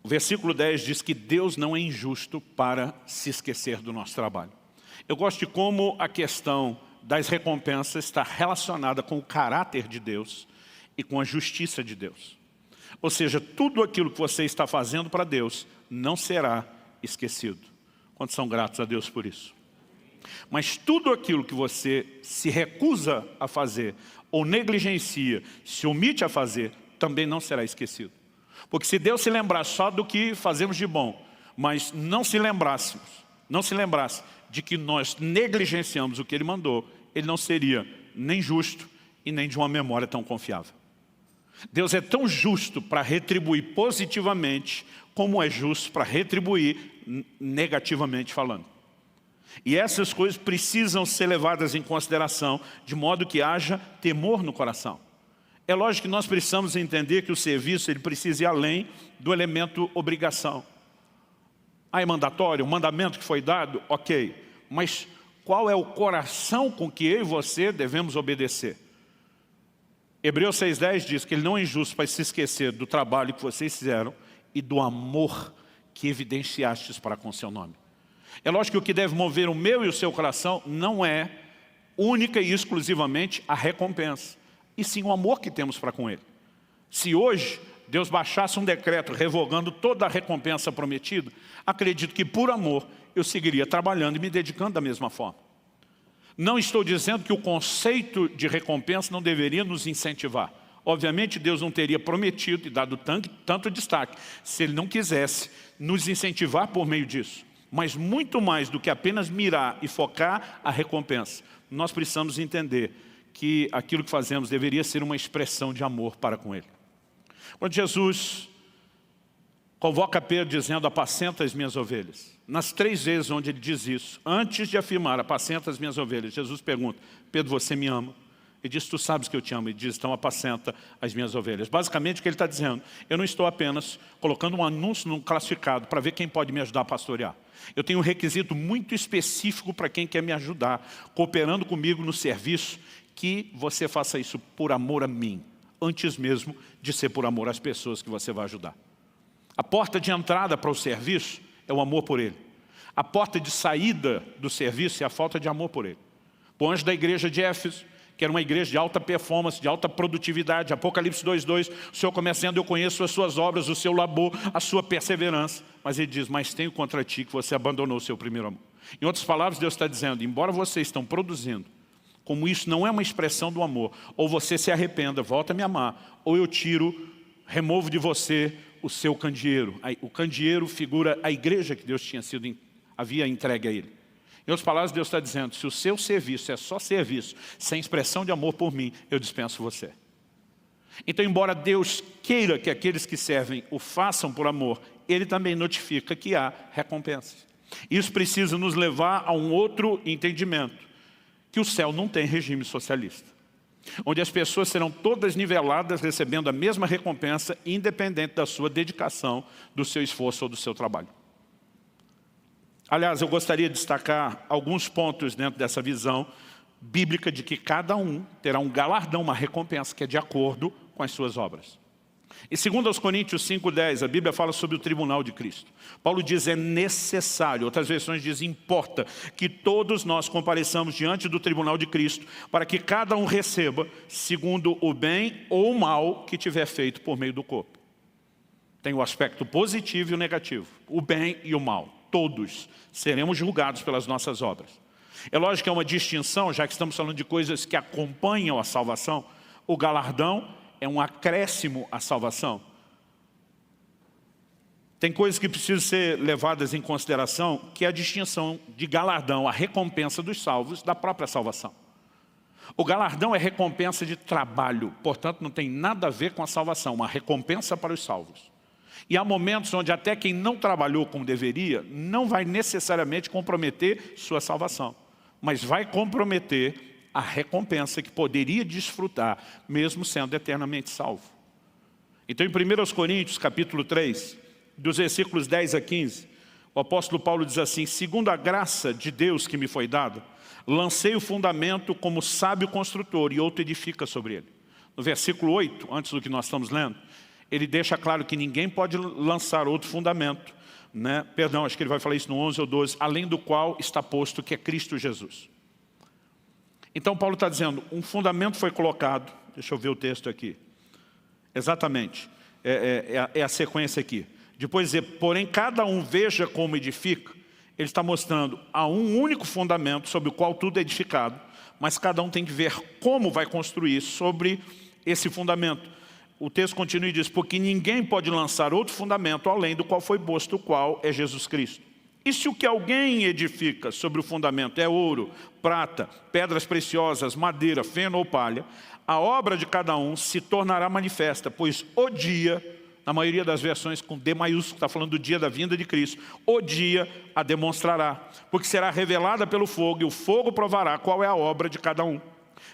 S1: O versículo 10 diz que Deus não é injusto para se esquecer do nosso trabalho. Eu gosto de como a questão das recompensas está relacionada com o caráter de Deus e com a justiça de Deus. Ou seja, tudo aquilo que você está fazendo para Deus não será esquecido. Quantos são gratos a Deus por isso? Mas tudo aquilo que você se recusa a fazer, ou negligencia, se omite a fazer, também não será esquecido. Porque se Deus se lembrar só do que fazemos de bom, mas não se lembrasse de que nós negligenciamos o que Ele mandou, Ele não seria nem justo e nem de uma memória tão confiável. Deus é tão justo para retribuir positivamente, como é justo para retribuir negativamente falando. E essas coisas precisam ser levadas em consideração, de modo que haja temor no coração. É lógico que nós precisamos entender que o serviço ele precisa ir além do elemento obrigação. É mandatório, o mandamento que foi dado, ok. Mas qual é o coração com que eu e você devemos obedecer? Hebreus 6,10 diz que ele não é injusto para se esquecer do trabalho que vocês fizeram e do amor que evidenciastes para com seu nome. É lógico que o que deve mover o meu e o seu coração não é única e exclusivamente a recompensa, e sim o amor que temos para com Ele. Se hoje Deus baixasse um decreto revogando toda a recompensa prometida, acredito que por amor eu seguiria trabalhando e me dedicando da mesma forma. Não estou dizendo que o conceito de recompensa não deveria nos incentivar. Obviamente Deus não teria prometido e dado tanto destaque se Ele não quisesse nos incentivar por meio disso. Mas muito mais do que apenas mirar e focar a recompensa, nós precisamos entender que aquilo que fazemos deveria ser uma expressão de amor para com Ele. Quando Jesus convoca Pedro dizendo, apacenta as minhas ovelhas, nas 3 vezes onde ele diz isso, antes de afirmar, apacenta as minhas ovelhas, Jesus pergunta, Pedro, você me ama? Ele diz, tu sabes que eu te amo. Ele diz, então apacenta as minhas ovelhas. Basicamente o que ele está dizendo, eu não estou apenas colocando um anúncio num classificado para ver quem pode me ajudar a pastorear. Eu tenho um requisito muito específico para quem quer me ajudar, cooperando comigo no serviço, que você faça isso por amor a mim, antes mesmo de ser por amor às pessoas que você vai ajudar. A porta de entrada para o serviço é o amor por Ele. A porta de saída do serviço é a falta de amor por Ele. O anjo da igreja de Éfeso, que era uma igreja de alta performance, de alta produtividade, Apocalipse 2,2, o Senhor começa dizendo, eu conheço as suas obras, o seu labor, a sua perseverança. Mas Ele diz, mas tenho contra ti que você abandonou o seu primeiro amor. Em outras palavras, Deus está dizendo, embora vocês estão produzindo, como isso não é uma expressão do amor, ou você se arrependa, volta a me amar, ou eu removo de você o seu candeeiro. O candeeiro figura a igreja que Deus havia entregue a Ele. Em outras palavras, Deus está dizendo, se o seu serviço é só serviço, sem expressão de amor por mim, eu dispenso você. Então, embora Deus queira que aqueles que servem o façam por amor, Ele também notifica que há recompensas. Isso precisa nos levar a um outro entendimento, que o céu não tem regime socialista, onde as pessoas serão todas niveladas, recebendo a mesma recompensa, independente da sua dedicação, do seu esforço ou do seu trabalho. Aliás, eu gostaria de destacar alguns pontos dentro dessa visão bíblica de que cada um terá um galardão, uma recompensa que é de acordo com as suas obras. E segundo aos Coríntios 5,10, a Bíblia fala sobre o tribunal de Cristo. Paulo diz, é necessário, outras versões dizem, importa que todos nós compareçamos diante do tribunal de Cristo, para que cada um receba segundo o bem ou o mal que tiver feito por meio do corpo. Tem o aspecto positivo e o negativo, o bem e o mal. Todos seremos julgados pelas nossas obras. É lógico que é uma distinção, já que estamos falando de coisas que acompanham a salvação. O galardão é um acréscimo à salvação. Tem coisas que precisam ser levadas em consideração, que é a distinção de galardão, a recompensa dos salvos, da própria salvação. O galardão é recompensa de trabalho, portanto não tem nada a ver com a salvação, uma recompensa para os salvos. E há momentos onde até quem não trabalhou como deveria, não vai necessariamente comprometer sua salvação, mas vai comprometer a recompensa que poderia desfrutar, mesmo sendo eternamente salvo. Então em 1 Coríntios capítulo 3, dos versículos 10 a 15, o apóstolo Paulo diz assim, segundo a graça de Deus que me foi dada, lancei o fundamento como sábio construtor e outro edifica sobre ele. No versículo 8, antes do que nós estamos lendo, ele deixa claro que ninguém pode lançar outro fundamento, né? Perdão, acho que ele vai falar isso no 11 ou 12, além do qual está posto que é Cristo Jesus. Então Paulo está dizendo, um fundamento foi colocado, deixa eu ver o texto aqui, exatamente, é a sequência aqui. Depois dizer, porém cada um veja como edifica, ele está mostrando, há um único fundamento sobre o qual tudo é edificado, mas cada um tem que ver como vai construir sobre esse fundamento. O texto continua e diz, porque ninguém pode lançar outro fundamento além do qual foi posto, o qual é Jesus Cristo. E se o que alguém edifica sobre o fundamento é ouro, prata, pedras preciosas, madeira, feno ou palha, a obra de cada um se tornará manifesta, pois o dia, na maioria das versões com D maiúsculo, está falando do dia da vinda de Cristo. O dia a demonstrará, porque será revelada pelo fogo, e o fogo provará qual é a obra de cada um.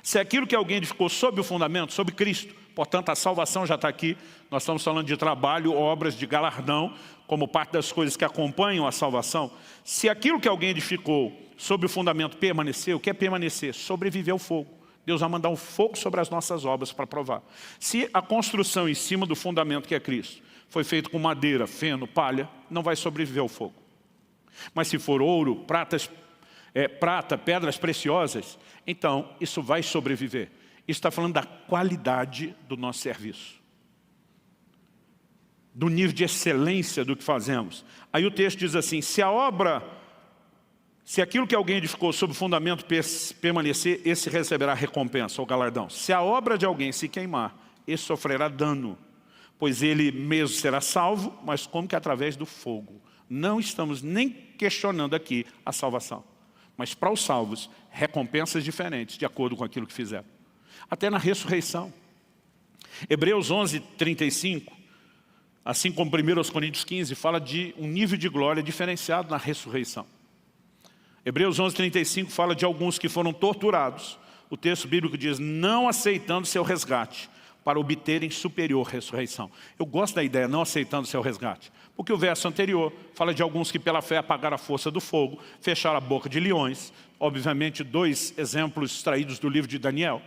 S1: Se aquilo que alguém edificou sob o fundamento, sob Cristo, portanto a salvação já está aqui, nós estamos falando de trabalho, obras, de galardão, como parte das coisas que acompanham a salvação. Se aquilo que alguém edificou sob o fundamento permaneceu, o que é permanecer? Sobreviver ao fogo. Deus vai mandar um fogo sobre as nossas obras para provar. Se a construção em cima do fundamento que é Cristo foi feita com madeira, feno, palha, não vai sobreviver ao fogo. Mas se for ouro, prata, pedras preciosas, então isso vai sobreviver. Isso está falando da qualidade do nosso serviço, do nível de excelência do que fazemos. Aí o texto diz assim, se aquilo que alguém edificou sob o fundamento permanecer, esse receberá recompensa ou galardão. Se a obra de alguém se queimar, esse sofrerá dano, pois ele mesmo será salvo, mas como que através do fogo. Não estamos nem questionando aqui a salvação, mas para os salvos, recompensas diferentes, de acordo com aquilo que fizeram. Até na ressurreição. Hebreus 11, 35, assim como 1 Coríntios 15, fala de um nível de glória diferenciado na ressurreição. Hebreus 11, 35 fala de alguns que foram torturados. O texto bíblico diz, não aceitando seu resgate, para obterem superior ressurreição. Eu gosto da ideia, não aceitando seu resgate. Porque o verso anterior fala de alguns que pela fé apagaram a força do fogo, fecharam a boca de leões. Obviamente 2 exemplos extraídos do livro de Daniel.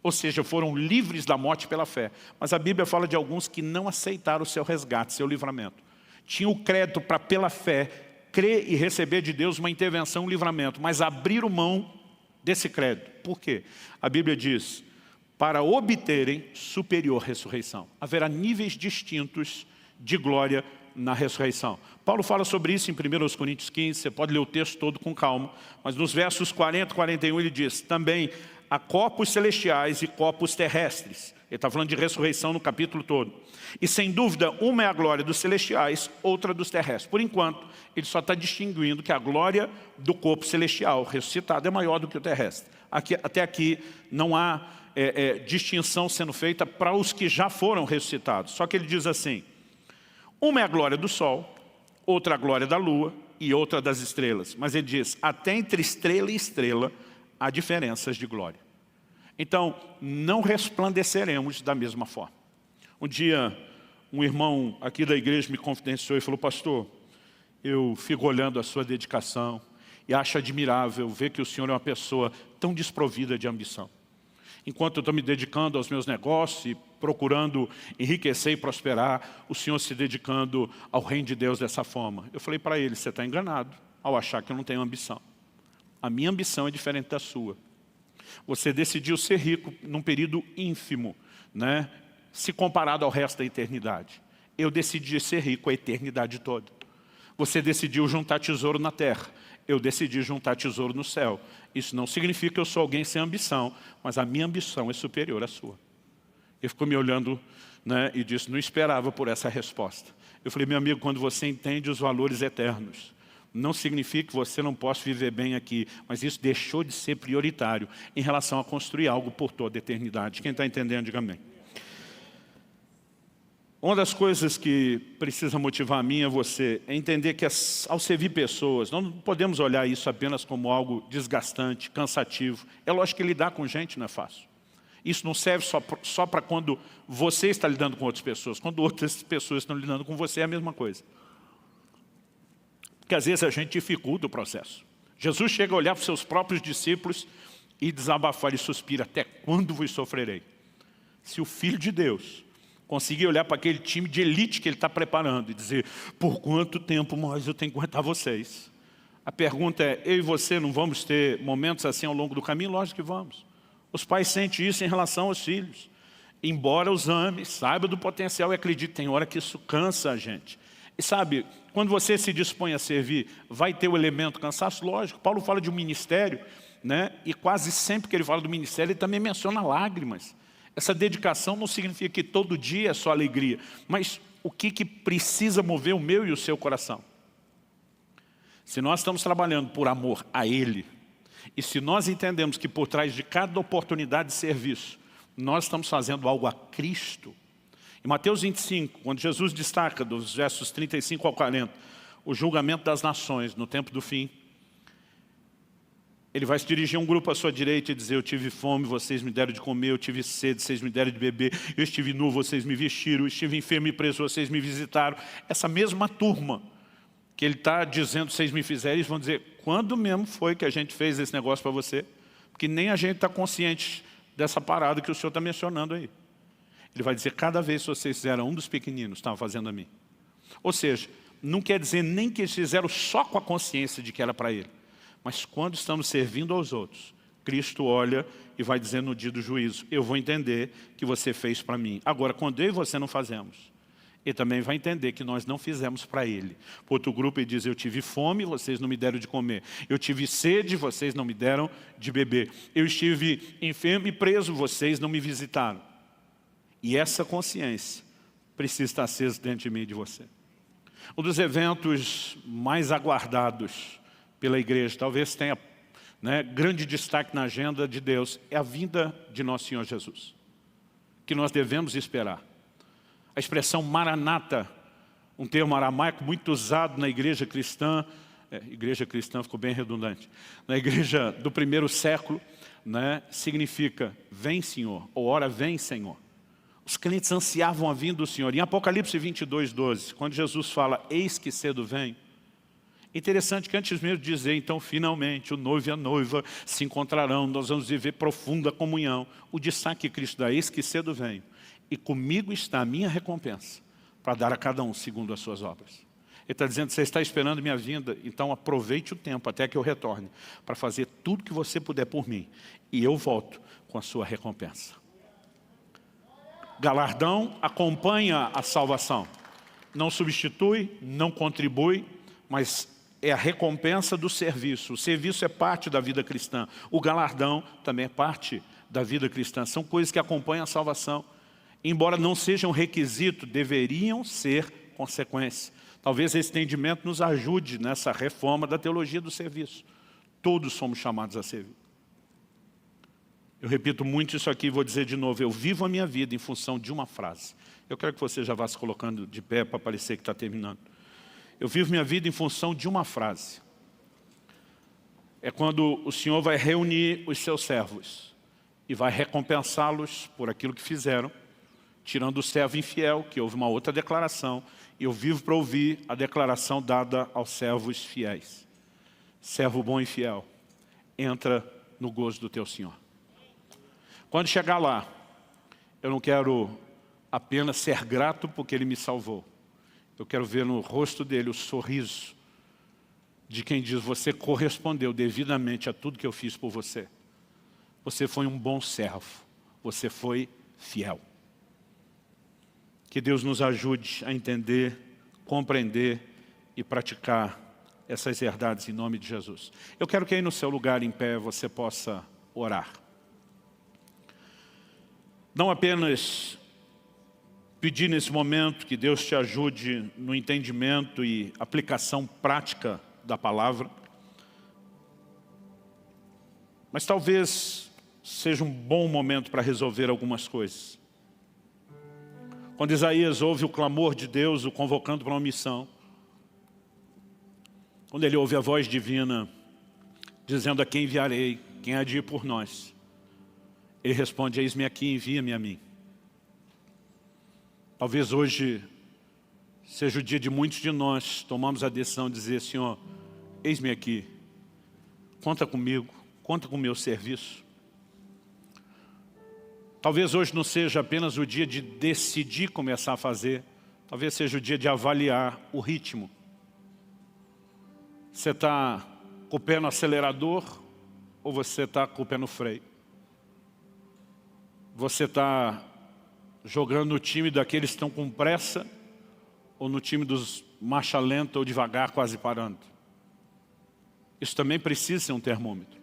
S1: Ou seja, foram livres da morte pela fé. Mas a Bíblia fala de alguns que não aceitaram o seu resgate, seu livramento. Tinham o crédito para, pela fé, crer e receber de Deus uma intervenção, um livramento, mas abriram mão desse crédito. Por quê? A Bíblia diz, para obterem superior ressurreição. Haverá níveis distintos de glória na ressurreição. Paulo fala sobre isso em 1 Coríntios 15, você pode ler o texto todo com calma, mas nos versos 40 e 41 ele diz, também há corpos celestiais e corpos terrestres. Ele está falando de ressurreição no capítulo todo. E sem dúvida, uma é a glória dos celestiais, outra dos terrestres. Por enquanto, ele só está distinguindo que a glória do corpo celestial ressuscitado é maior do que o terrestre. Até aqui não há distinção sendo feita para os que já foram ressuscitados. Só que ele diz assim, uma é a glória do sol, outra a glória da lua e outra das estrelas. Mas ele diz, até entre estrela e estrela há diferenças de glória. Então, não resplandeceremos da mesma forma. Um dia, um irmão aqui da igreja me confidenciou e falou, pastor, eu fico olhando a sua dedicação e acho admirável ver que o senhor é uma pessoa tão desprovida de ambição. Enquanto eu estou me dedicando aos meus negócios e procurando enriquecer e prosperar, o senhor se dedicando ao reino de Deus dessa forma. Eu falei para ele, você está enganado ao achar que eu não tenho ambição. A minha ambição é diferente da sua. Você decidiu ser rico num período ínfimo, né? Se comparado ao resto da eternidade. Eu decidi ser rico a eternidade toda. Você decidiu juntar tesouro na terra. Eu decidi juntar tesouro no céu. Isso não significa que eu sou alguém sem ambição, mas a minha ambição é superior à sua. Ele ficou me olhando, né, e disse, não esperava por essa resposta. Eu falei, meu amigo, quando você entende os valores eternos, não significa que você não possa viver bem aqui, mas isso deixou de ser prioritário em relação a construir algo por toda a eternidade. Quem está entendendo, diga amém. Uma das coisas que precisa motivar a mim e você é entender que ao servir pessoas, não podemos olhar isso apenas como algo desgastante, cansativo. É lógico que lidar com gente não é fácil. Isso não serve só para quando você está lidando com outras pessoas. Quando outras pessoas estão lidando com você é a mesma coisa. Porque às vezes a gente dificulta o processo. Jesus chega a olhar para os seus próprios discípulos e desabafar e suspira, até quando vos sofrerei? Se o Filho de Deus conseguir olhar para aquele time de elite que ele está preparando e dizer, por quanto tempo mais eu tenho que aguentar vocês? A pergunta é, eu e você não vamos ter momentos assim ao longo do caminho? Lógico que vamos. Os pais sentem isso em relação aos filhos. Embora os ame, saiba do potencial e acredite, tem hora que isso cansa a gente. E sabe, quando você se dispõe a servir, vai ter o elemento cansaço? Lógico, Paulo fala de um ministério, né? E quase sempre que ele fala do ministério, ele também menciona lágrimas. Essa dedicação não significa que todo dia é só alegria, mas o que precisa mover o meu e o seu coração? Se nós estamos trabalhando por amor a Ele, e se nós entendemos que por trás de cada oportunidade de serviço, nós estamos fazendo algo a Cristo. Em Mateus 25, quando Jesus destaca dos versos 35 ao 40, o julgamento das nações no tempo do fim, ele vai se dirigir a um grupo à sua direita e dizer: eu tive fome, vocês me deram de comer, eu tive sede, vocês me deram de beber, eu estive nu, vocês me vestiram, eu estive enfermo e preso, vocês me visitaram. Essa mesma turma que ele está dizendo, vocês me fizeram, eles vão dizer: quando mesmo foi que a gente fez esse negócio para você? Porque nem a gente está consciente dessa parada que o senhor está mencionando aí. Ele vai dizer: cada vez que vocês fizeram um dos pequeninos, estavam fazendo a mim. Ou seja, não quer dizer nem que eles fizeram só com a consciência de que era para ele. Mas quando estamos servindo aos outros, Cristo olha e vai dizer no dia do juízo: eu vou entender que você fez para mim. Agora, quando eu e você não fazemos, ele também vai entender que nós não fizemos para ele. Outro grupo ele diz: eu tive fome, vocês não me deram de comer. Eu tive sede, vocês não me deram de beber. Eu estive enfermo e preso, vocês não me visitaram. E essa consciência precisa estar acesa dentro de mim e de você. Um dos eventos mais aguardados pela igreja, talvez tenha grande destaque na agenda de Deus, é a vinda de nosso Senhor Jesus, que nós devemos esperar. A expressão Maranata, um termo aramaico muito usado na igreja cristã ficou bem redundante, na igreja do primeiro século, significa vem Senhor, ou ora vem Senhor. Os crentes ansiavam a vinda do Senhor. Em Apocalipse 22, 12, quando Jesus fala, eis que cedo vem, interessante que antes mesmo de dizer, então finalmente o noivo e a noiva se encontrarão, nós vamos viver profunda comunhão, o destaque que Cristo dá: eis que cedo venho, e comigo está a minha recompensa, para dar a cada um segundo as suas obras. Ele está dizendo: você está esperando minha vinda, então aproveite o tempo até que eu retorne, para fazer tudo que você puder por mim, e eu volto com a sua recompensa. Galardão acompanha a salvação, não substitui, não contribui, mas é a recompensa do serviço. O serviço é parte da vida cristã. O galardão também é parte da vida cristã. São coisas que acompanham a salvação. Embora não sejam requisito, deveriam ser consequência. Talvez esse entendimento nos ajude nessa reforma da teologia do serviço. Todos somos chamados a servir. Eu repito muito isso aqui e vou dizer de novo: eu vivo a minha vida em função de uma frase. Eu quero que você já vá se colocando de pé para parecer que está terminando. Eu vivo minha vida em função de uma frase. É quando o Senhor vai reunir os seus servos e vai recompensá-los por aquilo que fizeram, tirando o servo infiel, que houve uma outra declaração, e eu vivo para ouvir a declaração dada aos servos fiéis. Servo bom e fiel, entra no gozo do teu Senhor. Quando chegar lá, eu não quero apenas ser grato porque Ele me salvou. Eu quero ver no rosto dele o sorriso de quem diz: você correspondeu devidamente a tudo que eu fiz por você. Você foi um bom servo. Você foi fiel. Que Deus nos ajude a entender, compreender e praticar essas verdades em nome de Jesus. Eu quero que aí no seu lugar em pé você possa orar. Não apenas pedir nesse momento que Deus te ajude no entendimento e aplicação prática da palavra, mas talvez seja um bom momento para resolver algumas coisas. Quando Isaías ouve o clamor de Deus, o convocando para uma missão, quando ele ouve a voz divina dizendo: a quem enviarei, quem há de ir por nós? Ele responde: eis-me aqui, envia-me a mim. Talvez hoje seja o dia de muitos de nós tomamos a decisão de dizer: Senhor, eis-me aqui, conta comigo, conta com o meu serviço. Talvez hoje não seja apenas o dia de decidir começar a fazer, talvez seja o dia de avaliar o ritmo. Você está com o pé no acelerador ou você está com o pé no freio? Você está jogando no time daqueles que estão com pressa ou no time dos marcha lenta ou devagar, quase parando? Isso também precisa ser um termômetro.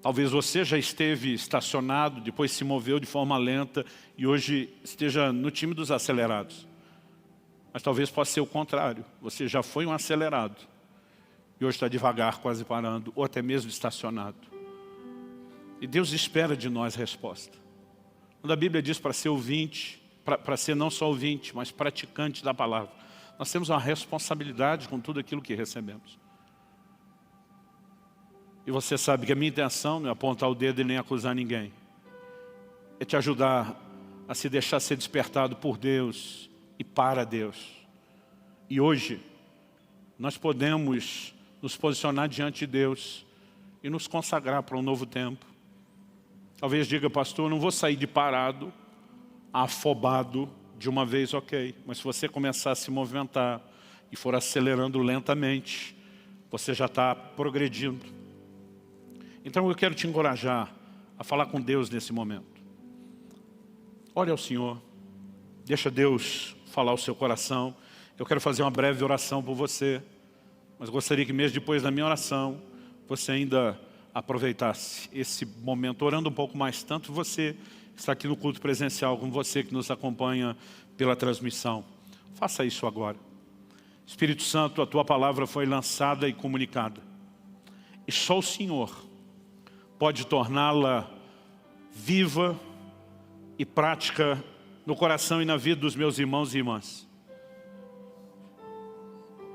S1: Talvez você já esteve estacionado, depois se moveu de forma lenta e hoje esteja no time dos acelerados. Mas talvez possa ser o contrário. Você já foi um acelerado e hoje está devagar, quase parando, ou até mesmo estacionado. E Deus espera de nós resposta. Quando a Bíblia diz para ser ouvinte, para ser não só ouvinte, mas praticante da palavra, nós temos uma responsabilidade com tudo aquilo que recebemos. E você sabe que a minha intenção não é apontar o dedo e nem acusar ninguém. É te ajudar a se deixar ser despertado por Deus e para Deus. E hoje, nós podemos nos posicionar diante de Deus e nos consagrar para um novo tempo. Talvez diga, pastor, eu não vou sair de parado, afobado de uma vez, ok. Mas se você começar a se movimentar e for acelerando lentamente, você já está progredindo. Então eu quero te encorajar a falar com Deus nesse momento. Ore ao Senhor, deixa Deus falar ao seu coração. Eu quero fazer uma breve oração por você, mas gostaria que mesmo depois da minha oração, você ainda aproveitasse esse momento, orando um pouco mais, tanto você que está aqui no culto presencial, como você que nos acompanha pela transmissão. Faça isso agora. Espírito Santo, a Tua palavra foi lançada e comunicada. E só o Senhor pode torná-la viva e prática no coração e na vida dos meus irmãos e irmãs.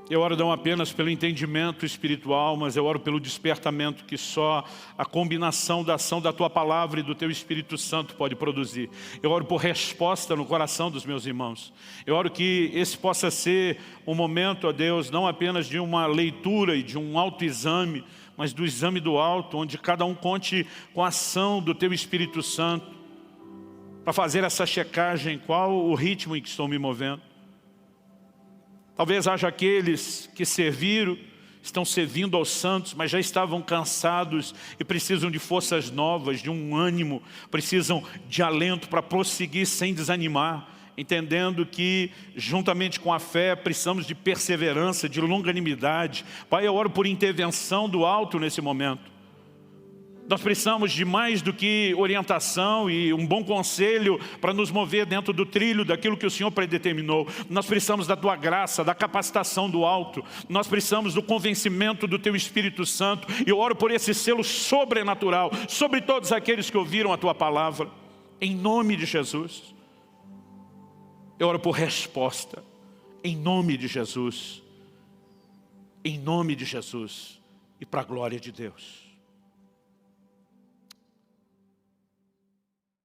S1: Eu oro não apenas pelo entendimento espiritual, mas eu oro pelo despertamento que só a combinação da ação da Tua palavra e do Teu Espírito Santo pode produzir. Eu oro por resposta no coração dos meus irmãos. Eu oro que esse possa ser um momento, ó Deus, não apenas de uma leitura e de um autoexame, mas do exame do alto, onde cada um conte com a ação do Teu Espírito Santo, para fazer essa checagem, qual o ritmo em que estou me movendo. Talvez haja aqueles que serviram, estão servindo aos santos, mas já estavam cansados e precisam de forças novas, de um ânimo, precisam de alento para prosseguir sem desanimar, entendendo que, juntamente com a fé, precisamos de perseverança, de longanimidade. Pai, eu oro por intervenção do alto nesse momento. Nós precisamos de mais do que orientação e um bom conselho para nos mover dentro do trilho daquilo que o Senhor predeterminou. Nós precisamos da Tua graça, da capacitação do alto. Nós precisamos do convencimento do Teu Espírito Santo. E eu oro por esse selo sobrenatural sobre todos aqueles que ouviram a Tua palavra. Em nome de Jesus. Eu oro por resposta. Em nome de Jesus. Em nome de Jesus. E para a glória de Deus.